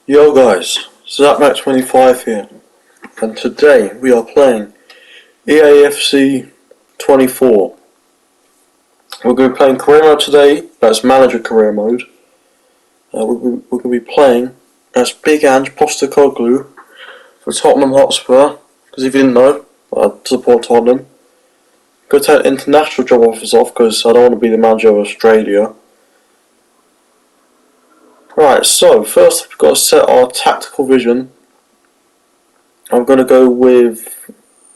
Yo guys, ZapMax25 here, and today we are playing EAFC 24. We're going to be playing career mode today, that's manager career mode. We're going to be playing as Big Ange Postecoglou for Tottenham Hotspur, because if you didn't know, I support Tottenham. I'm going to take international job offers off because I don't want to be the manager of Australia. Right, so first we've got to set our tactical vision. I'm going to go with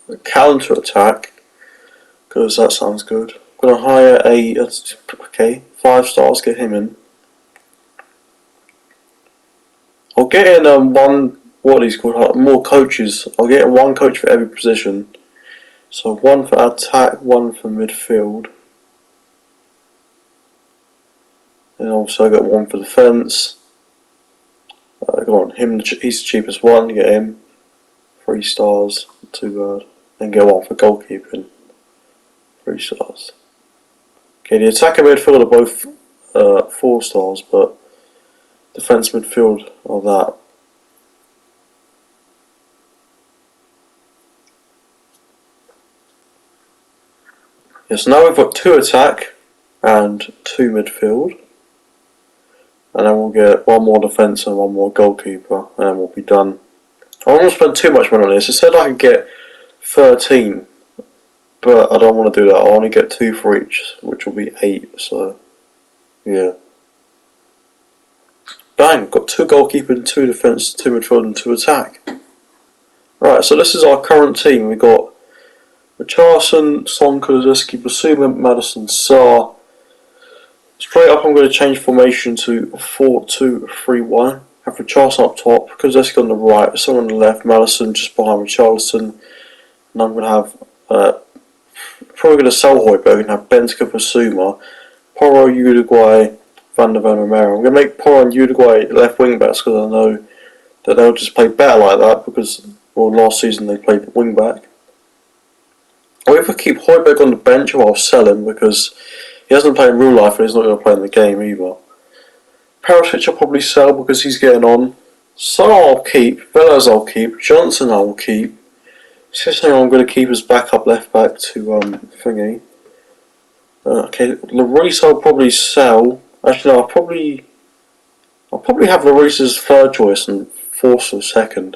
a counter attack because that sounds good. I'm going to hire 5 stars, get him in. I'll get in more coaches. I'll get in one coach for every position. So one for attack, one for midfield. And also I got one for defence. Go on, he's the cheapest one, get him. 3 stars, not too bad. Then go on for goalkeeping. 3 stars. Okay, the attack and midfield are both 4 stars, but defence midfield are that. Yes, now we've got 2 attack and 2 midfield. And then we'll get 1 more defence and 1 more goalkeeper, and then we'll be done. I don't want to spend too much money on this. It said I could get 13, but I don't want to do that. I'll only get 2 for each, which will be 8, so yeah. Bang, got 2 goalkeeper, 2 defence, 2 midfield and 2 attack. Right, so this is our current team. We've got Richarlison, Son, Kulusevski, Basuma, Madison, Sarr. Straight up I'm going to change formation to 4-2-3-1. Have Richarlison up top, Kulusevski on the right, Son on the left, Madison just behind Richarlison. And I'm going to have, probably going to sell Højbjerg and have Benska, Basuma, Porro, Uruguay, Van der Ven, Romero. I'm going to make Porro and Uruguay left wing backs because I know that they'll just play better like that because, well, last season they played wing back. I'll either keep Højbjerg on the bench or I'll sell him because he hasn't played in real life and he's not going to play in the game either. Perisic I'll probably sell because he's getting on. So I'll keep, Velez I'll keep, Johnson I'll keep. Sissoko I'm going to keep as backup left back to thingy. Okay, Lloris I'll probably sell. Actually no, I'll probably have Lloris's 3rd choice and Forster 2nd.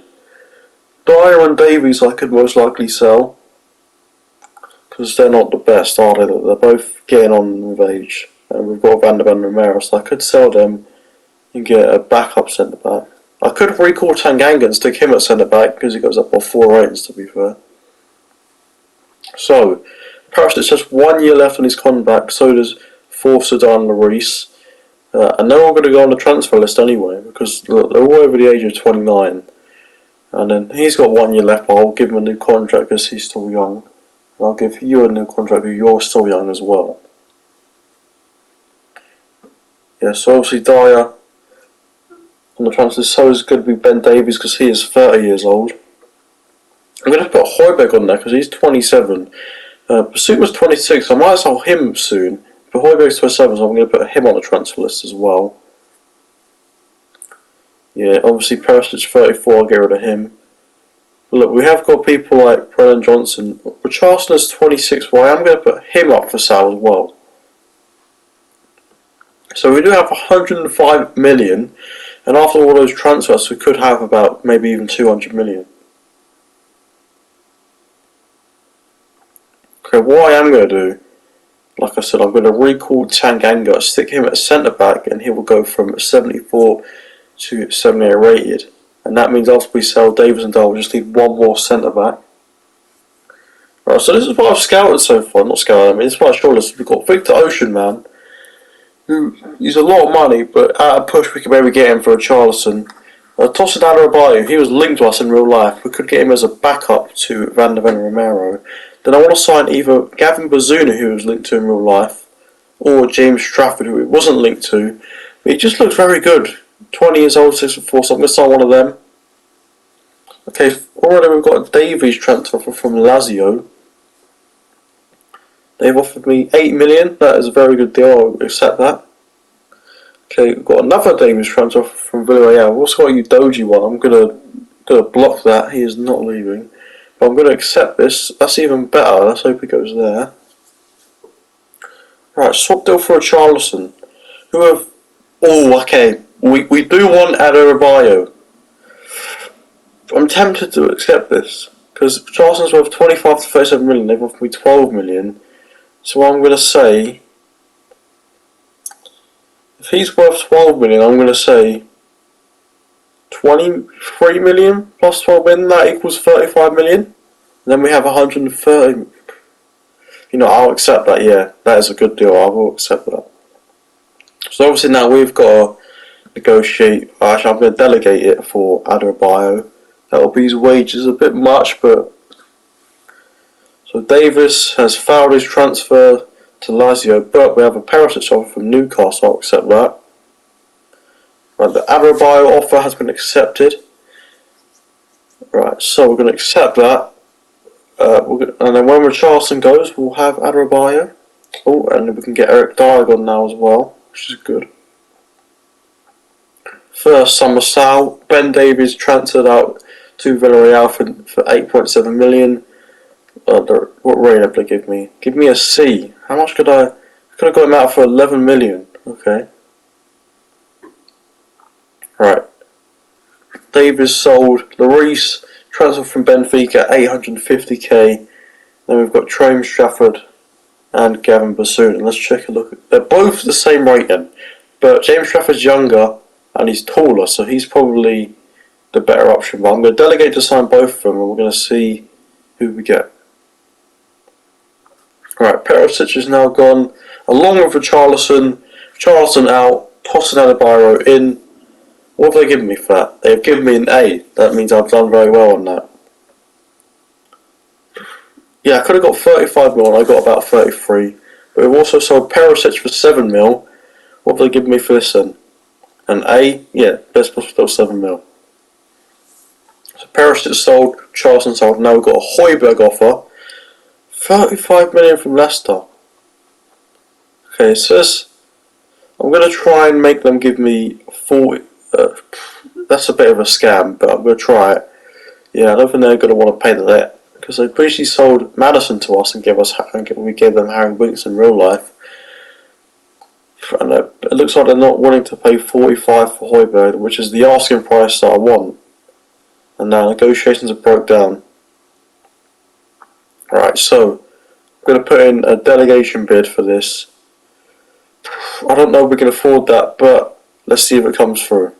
Dyer and Davies I could most likely sell. Because they're not the best, are they? They're both getting on with age. And we've got Van der Ven, Romero, so I could sell them and get a backup centre back. I could recall Tanganga and stick him at centre back because he goes up by 4 ratings, to be fair. So, Perisic has 1 year left on his contract, so does Forster, and Lloris. And they're all going to go on the transfer list anyway because they're all over the age of 29. And then he's got 1 year left, but I'll give him a new contract because he's still young. I'll give you a new contract because you're still young as well. Yeah, so obviously Dyer on the transfer list, so is going to be Ben Davies because he is 30 years old. I'm going to put Højbjerg on there because he's 27. Basuma's 26, so I might sell him soon. But Højbjerg's 27, so I'm going to put him on the transfer list as well. Yeah, obviously Perisic 34, I'll get rid of him. Look, we have got people like Brennan Johnson. Richarlison is 26, well I am going to put him up for sale as well. So we do have 105 million, and after all those transfers we could have about maybe even 200 million. Okay, what I am going to do, like I said, I'm going to recall Tanganga, stick him at centre back, and he will go from 74 to 78 rated. And that means after we sell Davies and Dyer, we'll just need 1 more centre back. Right, so this is what I've scouted so far. Not scouted, I mean, it's my shortlist. We've got Victor Ocean, man, who used a lot of money, but at a push we could maybe get him for a Richarlison. Tosin Adarabioyo, he was linked to us in real life. We could get him as a backup to Van der Ven, Romero. Then I want to sign either Gavin Bazuna, who was linked to in real life, or James Trafford, who he wasn't linked to. But he just looks very good. 20 years old, 6'4", so I'm going to sign one of them. Okay, already we've got a Davies transfer from Lazio. They've offered me 8 million. That is a very good deal. I'll accept that. Okay, we've got another Davis transfer from Villarreal. We've also got a Udoji one. I'm gonna block that. He is not leaving. But I'm gonna accept this. That's even better. Let's hope it goes there. Right, swap deal for a Charleston. Who have... Oh, okay. We do want Adebayo. I'm tempted to accept this. Because Charleston's worth 25 to 37 million. They've offered me 12 million. So I'm going to say... If he's worth 12 million, I'm going to say... 23 million plus 12 million. That equals 35 million. And then we have 130... You know, I'll accept that, yeah. That is a good deal. I will accept that. So obviously now we've got to negotiate. Actually, I'm going to delegate it for Adebayo. That'll be his wages a bit much, but... So Davis has fouled his transfer to Lazio, but we have a Perisic offer from Newcastle. I'll accept that. Right, the Adebayo offer has been accepted. Right, so we're going to accept that. And then when Richarlison goes, we'll have Adebayo. Oh, and we can get Eric Dyer on now as well, which is good. First, Summer Sal. Ben Davies transferred out to Villarreal for 8.7 million. What rating did they give me? Give me a C. How much could I? Could have got him out for 11 million. Okay. Right. Davies sold. Lloris transfer from Benfica, 850k. Then we've got Trome Strafford and Gavin Bassoon. And let's check a look. They're both the same rating, but James Strafford's younger and he's taller, so he's probably the better option. But I'm going to delegate to sign both of them, and we're going to see who we get. Right, Perisic is now gone, along with Richarlison. Richarlison out, Tosin Adebayo in. What have they given me for that? They've given me an A. That means I've done very well on that. Yeah, I could have got 35 mil and I got about 33. But we've also sold Perisic for 7 mil. What have they given me for this then? An A? Yeah, best possible 7 mil. So Perisic sold, Charleston sold. Now we've got a Højbjerg offer. 35 million from Leicester. Okay, so I'm going to try and make them give me 40. That's a bit of a scam, but I'm going to try it. Yeah, I don't think they're going to want to pay the debt, because they previously sold Maddison to us and we gave them Harry Winks in real life. And it looks like they're not wanting to pay 45 for Højbjerg, which is the asking price that I want. And now negotiations have broke down. Right, so I'm going to put in a delegation bid for this. I don't know if we can afford that, but let's see if it comes through.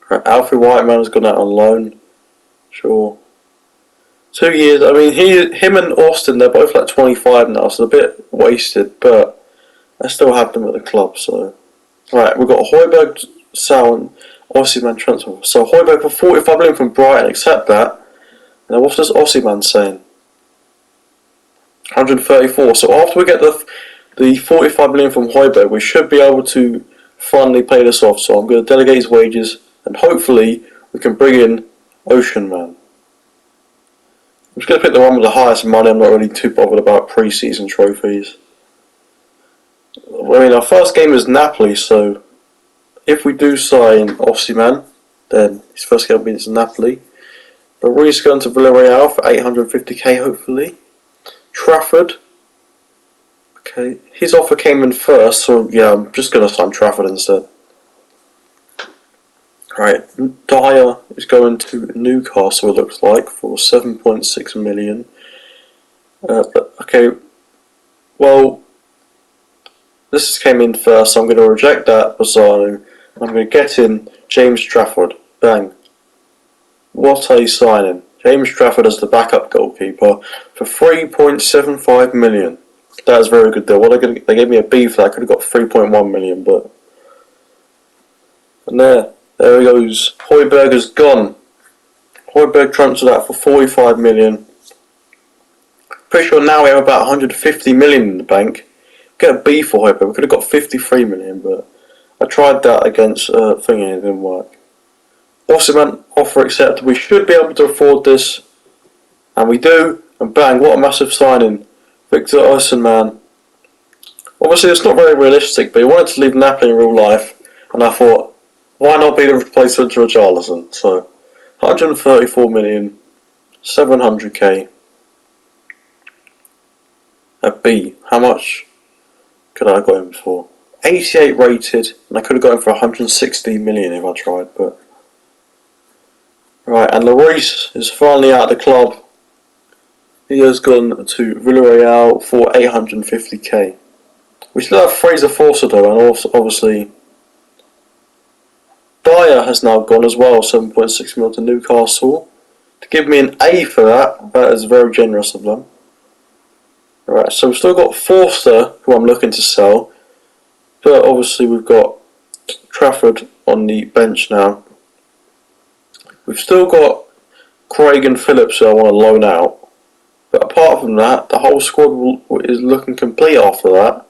Right, Alfie Whiteman has gone out on loan. Sure. 2 years. I mean, him and Austin, they're both like 25 now, so they're a bit wasted, but I still have them at the club. So, right, we've got Højbjerg, Sal, and Osimhen transfer. So Højbjerg for 45 million from Brighton. Accept that. Now, what's this Osimhen saying? 134. So after we get the 45 million from Højbjerg, we should be able to finally pay this off. So I'm going to delegate his wages, and hopefully we can bring in Ocean Man. I'm just going to pick the one with the highest money. I'm not really too bothered about pre-season trophies. I mean, our first game is Napoli, so if we do sign Osimhen, then his first game is Napoli. But Ruiz going to Villarreal for 850k, hopefully. Trafford. Okay, his offer came in first, so yeah, I'm just going to sign Trafford instead. Right, Dyer is going to Newcastle, it looks like, for 7.6 million. Okay, well, this came in first, so I'm going to reject that for signing. I'm going to get in James Trafford. Bang. What are you signing? James Trafford as the backup goalkeeper for 3.75 million. That is a very good deal. Well, they gave me a B for that. I could have got 3.1 million, but... And there he goes. Højbjerg is gone. Højbjerg transferred out for 45 million. Pretty sure now we have about 150 million in the bank. Get a B for Højbjerg. We could have got 53 million, but I tried that against thingy and it didn't work. Osimhen offer accepted. We should be able to afford this, and we do. And bang! What a massive signing, Victor Osimhen. Obviously, it's not very realistic, but he wanted to leave Napoli in real life, and I thought, why not be the replacement to Richarlison? So, 134 million, 700k. A B. How much could I have got him for? 88 rated, and I could have got him for 160 million if I tried, but. Right, and Lloris is finally out of the club. He has gone to Villarreal for 850k. We still have Fraser Forster though, and also obviously Dyer has now gone as well, 7.6 mil to Newcastle. To give me an A for that is very generous of them. Right, so we've still got Forster, who I'm looking to sell, but obviously we've got Trafford on the bench now. We've still got Craig and Phillips who I want to loan out, but apart from that, the whole squad is looking complete after that.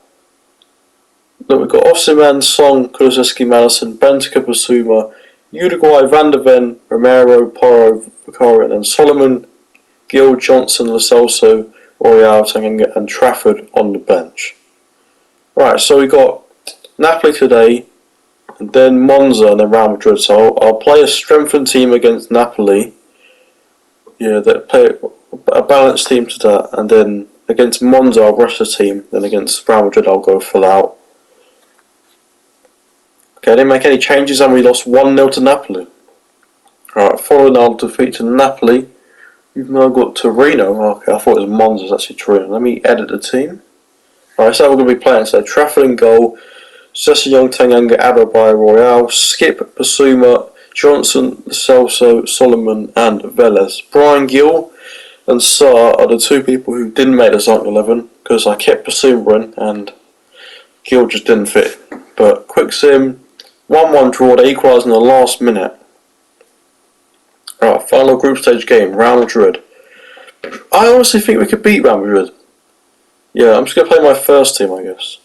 Look, we've got Osimhen, Song, Kulusevski, Madison, Benteke, Basuma, Uruguay, Van der Ven, Romero, Porro, Vicario, and then Solomon, Gill, Johnson, Lo Celso, Royale, Tanganga, and Trafford on the bench. Right, so we got Napoli today, and then Monza, and then Real Madrid. So I'll play a strengthened team against Napoli. Yeah, they play a balanced team to that, and then against Monza I'll rush the team. Then against Real Madrid I'll go full out. Okay, I didn't make any changes, and we lost 1-0 to Napoli. Alright, following our defeat to Napoli, we've now got Torino. Okay, I thought it was Monza, it's actually Torino. Let me edit the team. Alright, so we're going to be playing. So Trafford in goal, Sessegnon, Tanganga, Adebayo, Royale, Skip, Basuma, Johnson, Celso, Solomon, and Velez. Brian Gill and Sarr are the two people who didn't make the starting 11 because I kept Basuma in and Gill just didn't fit. But quick sim, 1-1 draw, they equalised in the last minute. Alright, final group stage game, Real Madrid. I honestly think we could beat Real Madrid. Yeah, I'm just going to play my first team, I guess.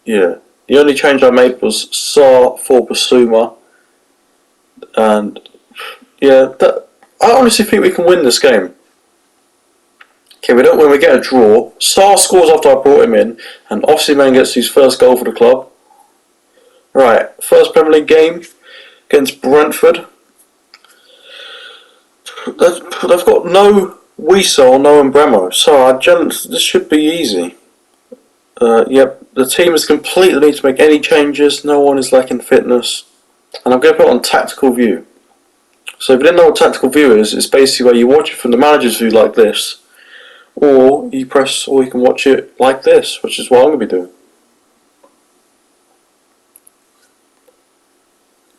Yeah, the only change I made was Sarr for Basuma. And, yeah, I honestly think we can win this game. Okay, we don't win, we get a draw. Sarr scores after I brought him in, and Osimhen gets his first goal for the club. Right, first Premier League game against Brentford. They've got no Wiesel, no Embremo, so this should be easy. Yep, the team is completely need to make any changes, no one is lacking fitness. And I'm going to put it on tactical view. So if you didn't know what tactical view is, it's basically where you watch it from the manager's view like this. Or you can watch it like this, which is what I'm going to be doing.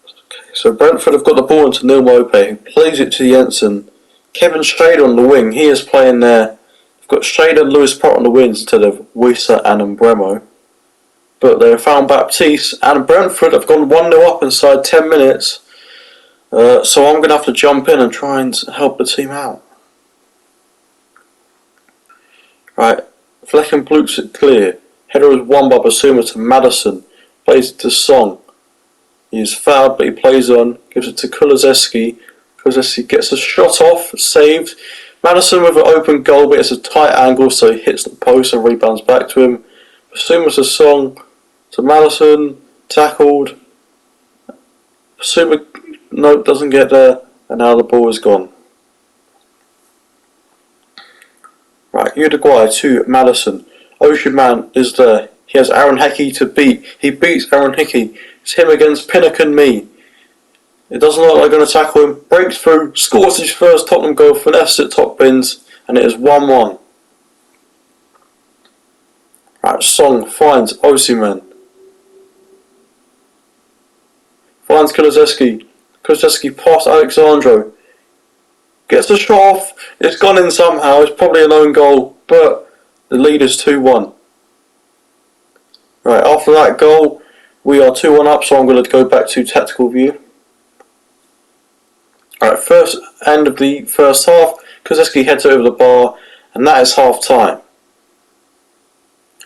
Okay, so Brentford have got the ball into Neil Mopé, who plays it to Jensen. Kevin Schrader on the wing, he is playing there. They've got Schrader and Lewis Pratt on the wings instead of Wissa and Embremo. But they have found Baptiste, and Brentford have gone 1-0 up inside 10 minutes. So I'm going to have to jump in and try and help the team out. Right, Flecken bloops it clear. Header is won by Basuma to Madison. Plays it to Song. He is fouled, but he plays on. Gives it to Kulusevski. Kulusevski gets a shot off, saved. Madison with an open goal, but it's a tight angle, so he hits the post and rebounds back to him. Basuma to Song. To Madison. Tackled. Basuma, nope, doesn't get there. And now the ball is gone. Right, Uruguay to Madison. Ocean Man is there. He has Aaron Hickey to beat. He beats Aaron Hickey. It's him against Pinnock and me. It doesn't look like they're going to tackle him. Breaks through, scores his first Tottenham goal, finesse at top bins, and it is 1-1. Right, Song finds Osimhen. Finds Kulusevski. Kulusevski past Alexandro. Gets the shot off. It's gone in somehow. It's probably an own goal, but the lead is 2-1. Right, after that goal, we are 2-1 up, so I'm going to go back to tactical view. Alright, first end of the first half, Kulusevski heads over the bar, and that is half time.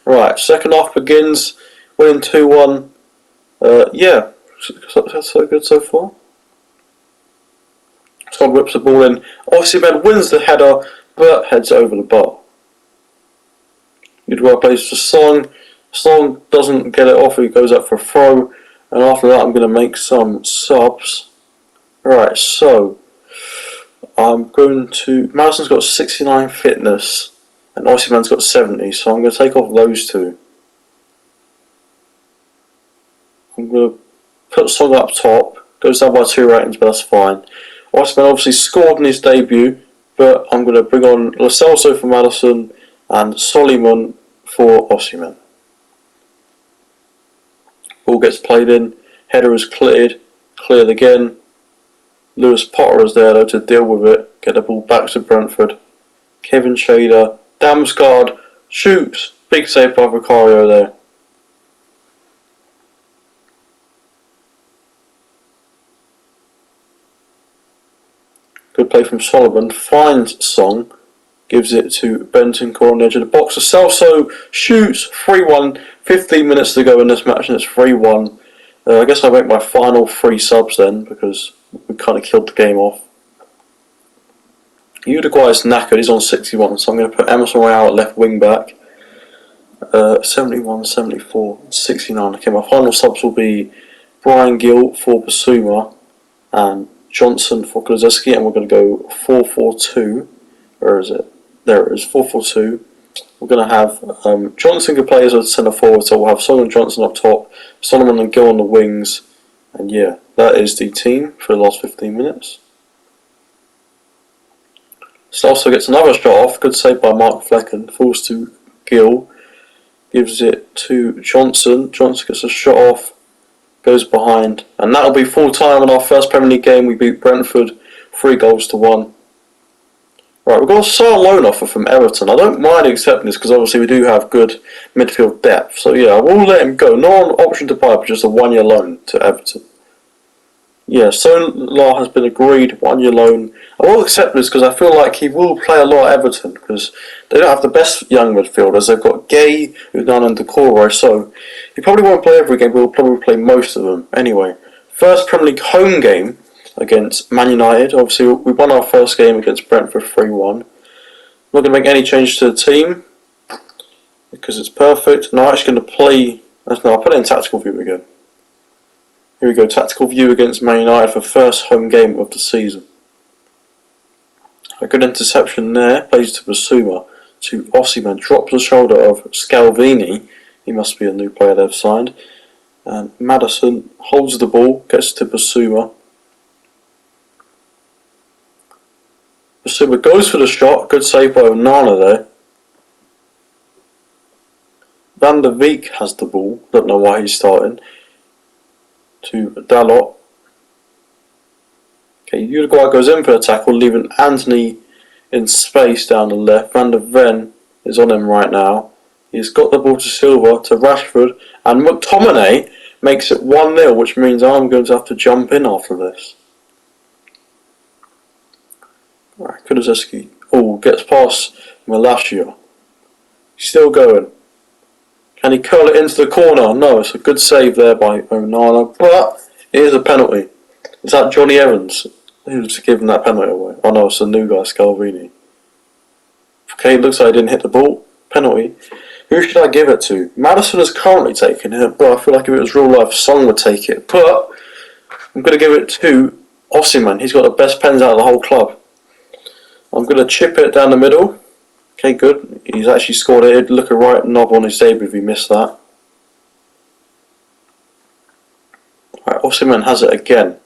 Right, second half begins, winning 2-1. Yeah, that's so good so far. Todd whips the ball in. Osimhen wins the header, but heads over the bar. Uruguay plays to Song. Song doesn't get it off, he goes up for a throw. And after that I'm going to make some subs. Right, so I'm going to... Madison's got 69 fitness and Ossiman's got 70, so I'm going to take off those two. I'm going to put Song up top. Goes down by 2 ratings, but that's fine. Ossiman obviously scored in his debut, but I'm going to bring on Lo Celso for Madison and Soliman for Ossiman. Ball gets played in, header is cleared again. Lewis Potter is there though to deal with it, get the ball back to Brentford. Kevin Shader, Damsgaard, shoots, big save by Vicario there. Good play from Solomon, finds Song, gives it to Bentancur on the edge of the box. Celso shoots, 3-1, 15 minutes to go in this match and it's 3-1. I guess I'll make my final 3 subs then because we kind of killed the game off. Uruguay's knackered, he's on 61, so I'm going to put Emerson Royale at left wing back. 71, 74, 69. Okay, my final subs will be Brian Gill for Basuma and Johnson for Kulusevski, and we're going to go 4-4-2. Where is it? There it is, 4-4-2. We're going to have Johnson can play as a centre forward, so we'll have Solomon and Johnson up top, Solomon and Gill on the wings, and yeah, that is the team for the last 15 minutes. Celso gets another shot off, good save by Mark Flecken, falls to Gill, gives it to Johnson, Johnson gets a shot off, goes behind, and that'll be full time in our first Premier League game. We beat Brentford 3-1. Right, we've got a Sar loan offer from Everton. I don't mind accepting this because obviously we do have good midfield depth. So yeah, I will let him go. No option to buy, but just a 1-year loan to Everton. Yeah, Solar has been agreed, 1-year loan. I will accept this because I feel like he will play a lot at Everton because they don't have the best young midfielders. They've got Gay, Udan and Decore, so he probably won't play every game, but he'll probably play most of them. Anyway, first Premier League home game against Man United. Obviously, we won our first game against Brentford 3-1. I'm not going to make any changes to the team because it's perfect. Now I'm actually going to play... No, I'll put it in tactical view again. Here we go, tactical view against Man United for first home game of the season. A good interception there, plays to Basuma, to Ossiman, drops the shoulder of Scalvini. He must be a new player they've signed. And Madison holds the ball, gets to Basuma. Basuma goes for the shot, good save by Onana there. Van der Beek has the ball, don't know why he's starting. To Dalot. Okay, Uruguay goes in for the tackle, leaving Anthony in space down the left. Van der Ven is on him right now. He's got the ball to Silva, to Rashford, and McTominay makes it 1-0, which means I'm going to have to jump in after this. Right, Kulusevski. Oh, gets past Malacia. Still going. Can he curl it into the corner? No, it's a good save there by Onana, but it is a penalty. Is that Johnny Evans who's giving that penalty away? Oh no, it's the new guy, Scalvini. Okay, looks like he didn't hit the ball. Penalty. Who should I give it to? Madison is currently taking it, but I feel like if it was real life, Song would take it. But I'm going to give it to Ossiman. He's got the best pens out of the whole club. I'm going to chip it down the middle. Okay, good. He's actually scored it. He'd look a right knob on his debut if he missed that. Right, Ossiman has it again.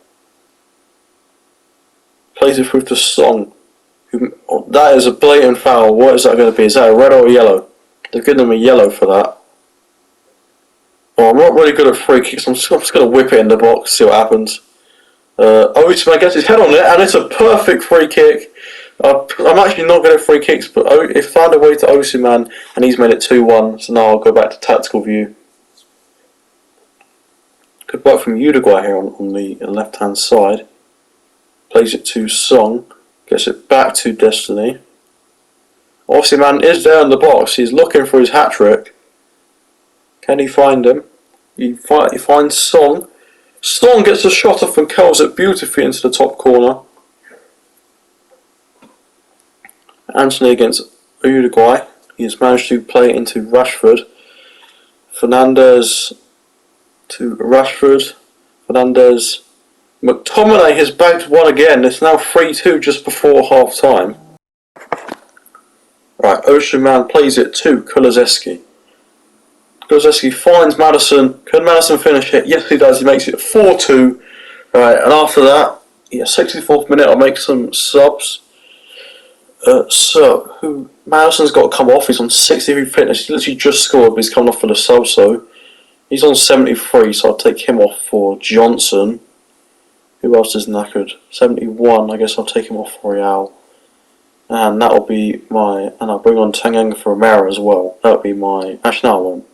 Plays it through to Song. That is a blatant foul. What is that going to be? Is that a red or a yellow? They've given him a yellow for that. Oh, I'm not really good at free kicks. I'm just going to whip it in the box, see what happens. Ousman gets his head on it, and it's a perfect free kick. I'm actually not good at free kicks, but it found a way to Ousman, and he's made it 2-1. So now I'll go back to tactical view. Good work from Uruguay here on the left-hand side. Plays it to Song, gets it back to Destiny. Ousman is there in the box. He's looking for his hat-trick. Can he find him? He finds Song. Song gets a shot off and curls it beautifully into the top corner. Anthony against Uruguay. He's managed to play it into Rashford. Fernandes to Rashford. Fernandes. McTominay has bagged one again. It's now 3-2 just before half time. Right, Ocean Man plays it to Kulusevski. Kulusevski finds Maddison. Can Maddison finish it? Yes, he does. He makes it 4-2. Right, and after that, 64th minute, I'll make some subs. Maddison's got to come off. He's on 63 fitness. He literally just scored, but he's coming off for the sub, so he's on 73, so I'll take him off for Johnson. Who else is knackered? 71, I guess I'll take him off for Real. And that'll be my... And I'll bring on Tanganga for Romero as well. That'll be my... Actually, no, I won't.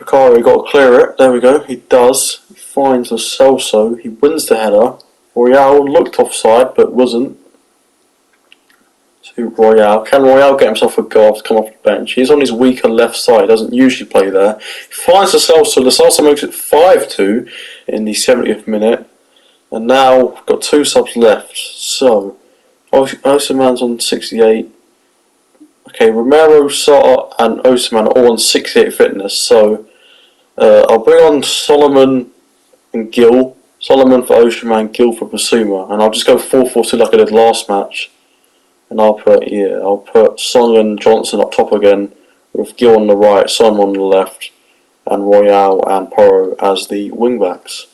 Ricardo got to clear it. There we go. He does. He finds the Celso. He wins the header. Royale looked offside, but wasn't. To Royale. Can Royale get himself a goal to come off the bench? He's on his weaker left side. Doesn't usually play there. He finds the Celso. The Celso makes it 5-2 in the 70th minute. And now we've got 2 subs left. So, Osimhen's on 68. Okay, Romero, Sata and Osimhen are all on 68 fitness. So, I'll bring on Solomon and Gill. Solomon for Osimhen, Gill for Basuma. And I'll just go 4-4-2 like I did last match. And I'll put Son and Johnson up top again, with Gill on the right, Son on the left, and Royale and Porro as the wing backs.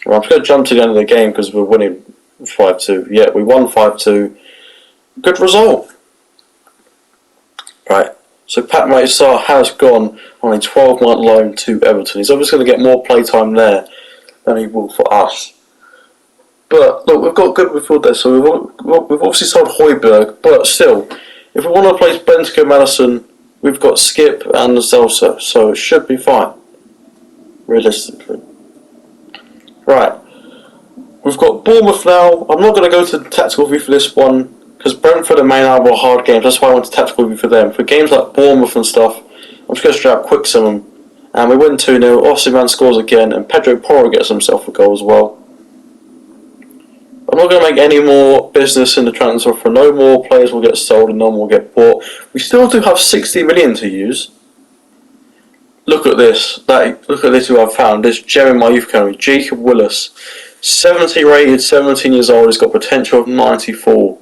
Well, I'm just going to jump to the end of the game because we're winning 5-2. Yeah, we won 5-2. Good result. Right, so Pat Sarr has gone on a 12-month loan to Everton. He's obviously going to get more playtime there than he will for us. But look, we've got good midfield there, so we've obviously sold Højbjerg, but still, if we want to replace Benteke Maddison, we've got Skip and Zelsa, so it should be fine, realistically. Right, we've got Bournemouth now. I'm not going to go to the tactical view for this one, because Brentford and Man United were hard games, that's why I went to tactical view for them. For games like Bournemouth and stuff, I'm just going to straight up quick sum them, and we win 2-0, Osimhen scores again, and Pedro Porro gets himself a goal as well. I'm not going to make any more business in the transfer for no more players will get sold and no more will get bought. We still do have 60 million to use. Look at this. Look at this who I've found. This gem in my youth academy, Jacob Willis. 70 rated, 17 years old. He's got potential of 94.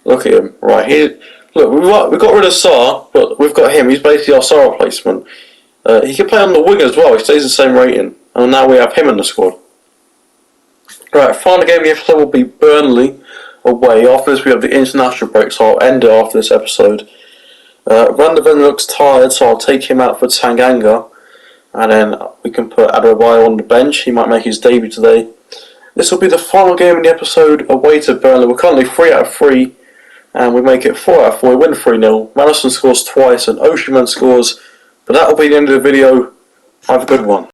Look at him. Right here. Look, we got rid of Sarr, but we've got him. He's basically our Sarr replacement. He can play on the wing as well. He stays the same rating. And now we have him in the squad. Right, final game of the episode will be Burnley away. After this we have the international break, so I'll end it after this episode. Van der Ven looks tired, so I'll take him out for Tanganga. And then we can put Adebayo on the bench. He might make his debut today. This will be the final game of the episode away to Burnley. We're currently 3 out of 3. And we make it 4 out of 4. We win 3-0. Maddison scores twice and Osimhen scores. But that will be the end of the video. Have a good one.